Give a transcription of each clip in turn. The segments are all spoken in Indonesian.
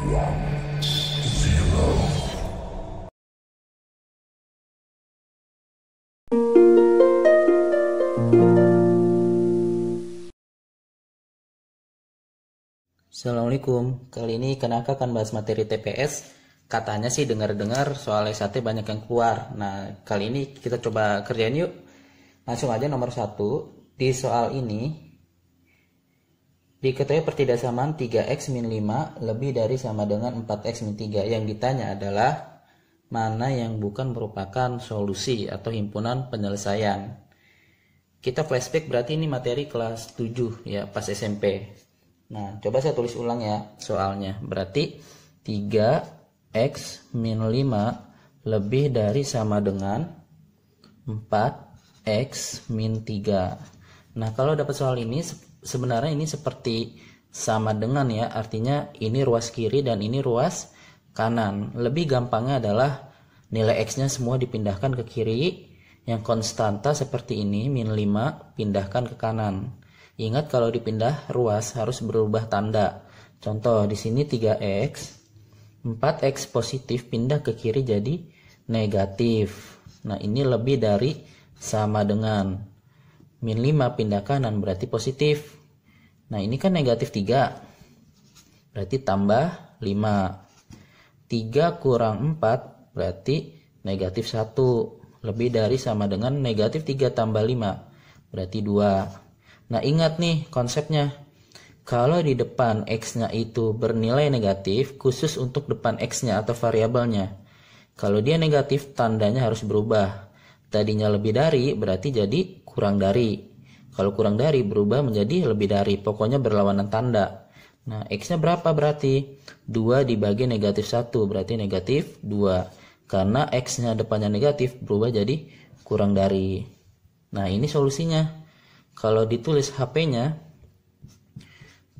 Assalamualaikum, kali ini Kanaka akan bahas materi TPS. Katanya sih dengar-dengar soal S1 banyak yang keluar. Nah, kali ini kita coba kerjain yuk. Langsung aja nomor 1. Di soal ini, diketahui pertidaksamaan 3x min 5 lebih dari sama dengan 4x min 3. Yang ditanya adalah mana yang bukan merupakan solusi atau himpunan penyelesaian. Kita flashback, berarti ini materi kelas 7 ya, pas SMP. Nah, coba saya tulis ulang ya soalnya. Berarti 3x min 5 lebih dari sama dengan 4x min 3. Nah, kalau dapat soal ini, sebenarnya ini seperti sama dengan ya. Artinya ini ruas kiri dan ini ruas kanan. Lebih gampangnya adalah nilai x-nya semua dipindahkan ke kiri. Yang konstanta seperti ini, min 5, pindahkan ke kanan. Ingat kalau dipindah ruas harus berubah tanda. Contoh di sini 3x, 4x positif pindah ke kiri jadi negatif. Nah, ini lebih dari sama dengan min 5 pindah kanan berarti positif. Nah, ini kan negatif 3. Berarti tambah 5. 3 kurang 4 berarti negatif 1. Lebih dari sama dengan negatif 3 tambah 5 berarti 2. Nah, ingat nih konsepnya. Kalau di depan x-nya itu bernilai negatif, khusus untuk depan x-nya atau variabelnya. Kalau dia negatif, tandanya harus berubah. Tadinya lebih dari, berarti jadi kurang dari. Kalau kurang dari, berubah menjadi lebih dari. Pokoknya berlawanan tanda. Nah, x-nya berapa berarti? 2 dibagi negatif 1, berarti negatif 2. Karena x-nya depannya negatif, berubah jadi kurang dari. Nah, ini solusinya. Kalau ditulis HP-nya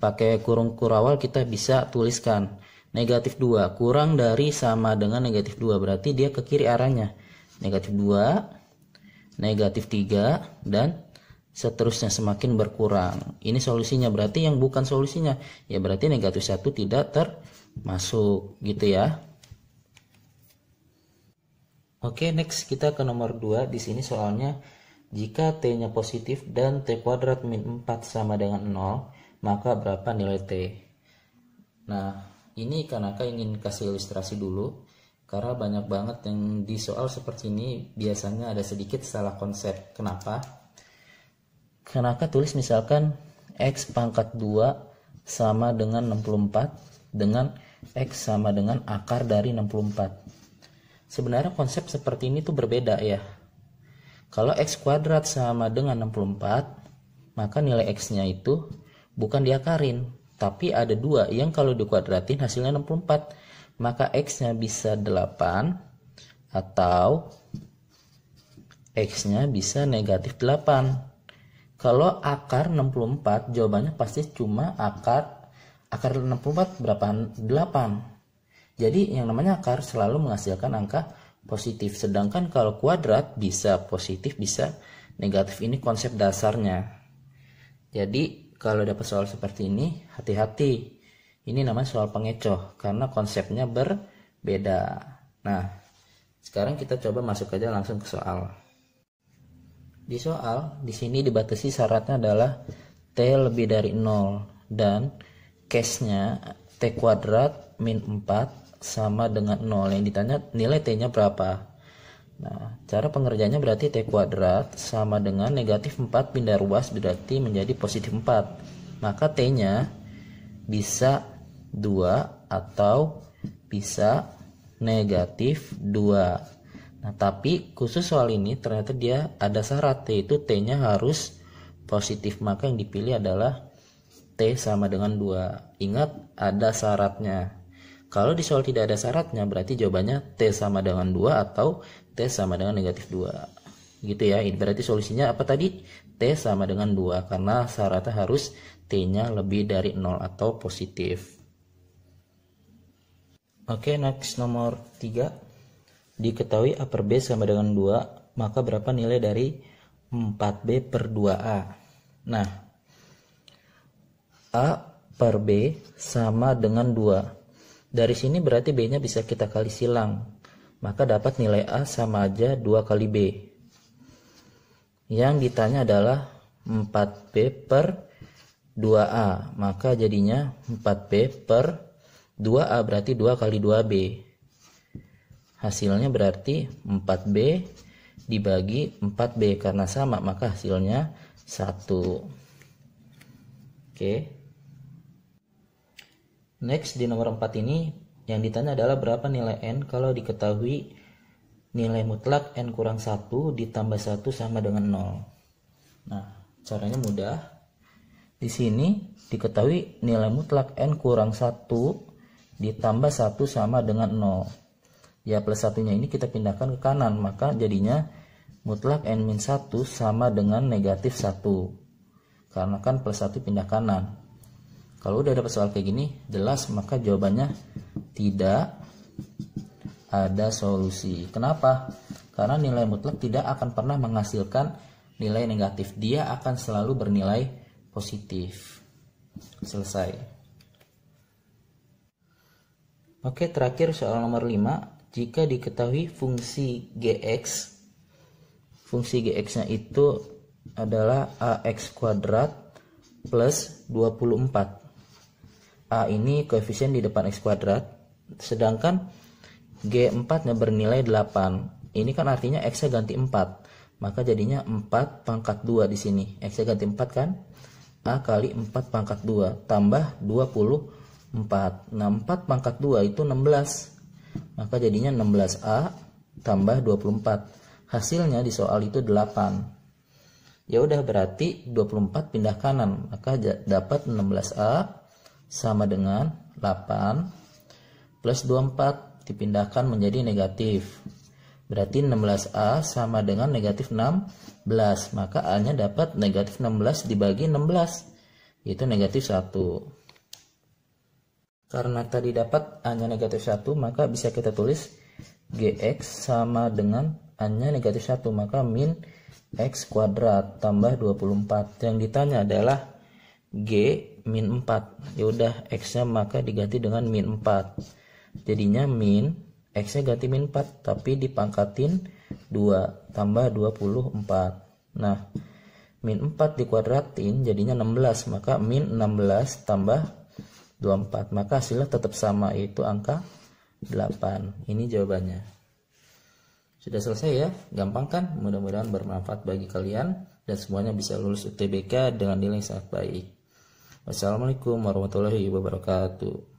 pakai kurung kurawal, kita bisa tuliskan negatif 2 kurang dari sama dengan negatif 2. Berarti dia ke kiri arahnya. Negatif 2, negatif 3, dan seterusnya semakin berkurang. Ini solusinya. Berarti yang bukan solusinya, ya berarti negatif 1 tidak termasuk gitu ya. Oke, next kita ke nomor 2. Di sini soalnya, jika t-nya positif dan t kuadrat min 4 sama dengan 0, maka berapa nilai t? Nah, ini Kanaka ingin kasih ilustrasi dulu, karena banyak banget yang di soal seperti ini biasanya ada sedikit salah konsep. Kenapa? Kanaka tulis misalkan x pangkat 2 sama dengan 64 dengan x sama dengan akar dari 64. Sebenarnya konsep seperti ini tuh berbeda ya. Kalau x kuadrat sama dengan 64, maka nilai x-nya itu bukan diakarin, tapi ada 2 yang kalau dikuadratin hasilnya 64. Maka x-nya bisa 8 atau x-nya bisa negatif 8. Kalau akar 64, jawabannya pasti cuma akar 64 berapa? 8. Jadi yang namanya akar selalu menghasilkan angka positif, sedangkan kalau kuadrat bisa positif bisa negatif. Ini konsep dasarnya. Jadi kalau dapat soal seperti ini, hati-hati, ini namanya soal pengecoh karena konsepnya berbeda. Nah, sekarang kita coba masuk aja langsung ke soal. Di soal di sini dibatasi syaratnya adalah t lebih dari 0 dan case-nya t kuadrat min 4 sama dengan 0. Yang ditanya nilai t-nya berapa. Nah, cara pengerjaannya berarti t kuadrat sama dengan negatif 4 pindah ruas berarti menjadi positif 4. Maka t-nya bisa 2 atau bisa negatif 2. Nah, tapi khusus soal ini ternyata dia ada syarat, yaitu t-nya harus positif. Maka yang dipilih adalah t sama dengan 2. Ingat, ada syaratnya. Kalau di soal tidak ada syaratnya, berarti jawabannya t sama dengan 2 atau t sama dengan negatif 2. Gitu ya. Ini berarti solusinya apa tadi? T sama dengan 2 karena syaratnya harus t-nya lebih dari 0 atau positif. Oke, next nomor 3. Diketahui A per B sama dengan 2, maka berapa nilai dari 4B per 2A? Nah, A per B sama dengan 2. Dari sini berarti B-nya bisa kita kali silang. Maka dapat nilai A sama aja 2 kali B. Yang ditanya adalah 4B per 2A. Maka jadinya 4B per 2A berarti 2 kali 2B. Hasilnya berarti 4B dibagi 4B. Karena sama maka hasilnya 1. Oke. Next di nomor 4 ini yang ditanya adalah berapa nilai N kalau diketahui nilai mutlak N kurang 1 ditambah 1 sama dengan 0. Nah, caranya mudah. Di sini diketahui nilai mutlak N kurang 1 ditambah 1 sama dengan 0. Ya, plus satunya ini kita pindahkan ke kanan, maka jadinya mutlak N-1 sama dengan negatif 1. Karena kan plus 1 pindah kanan. Kalau udah dapat soal kayak gini, jelas maka jawabannya tidak ada solusi. Kenapa? Karena nilai mutlak tidak akan pernah menghasilkan nilai negatif. Dia akan selalu bernilai positif. Selesai. Oke, terakhir soal nomor 5. Jika diketahui fungsi GX-nya itu adalah AX kuadrat plus 24. A ini koefisien di depan X kuadrat, sedangkan G4-nya bernilai 8. Ini kan artinya X-nya ganti 4. Maka jadinya 4 pangkat 2 di sini. X-nya ganti 4 kan? A kali 4 pangkat 2 tambah 24. Nah, 4 pangkat 2 itu 16. Maka jadinya 16A tambah 24. Hasilnya di soal itu 8. Ya udah, berarti 24 pindah kanan. Maka dapat 16A sama dengan 8 plus 24 dipindahkan menjadi negatif. Berarti 16A sama dengan negatif 16. Maka A-nya dapat negatif 16 dibagi 16. Itu negatif 1. Karena tadi dapat A-nya negatif 1, maka bisa kita tulis GX sama dengan A-nya negatif 1. Maka min X kuadrat tambah 24. Yang ditanya adalah G min 4. Ya udah, X-nya maka diganti dengan min 4. Jadinya min X-nya ganti min 4 tapi dipangkatin 2 tambah 24. Nah, min 4 dikuadratin jadinya 16, maka min 16 tambah 24. Maka hasilnya tetap sama, yaitu angka 8. Ini jawabannya. Sudah selesai ya, gampang kan? Mudah-mudahan bermanfaat bagi kalian dan semuanya bisa lulus UTBK dengan nilai yang sangat baik. Wassalamualaikum warahmatullahi wabarakatuh.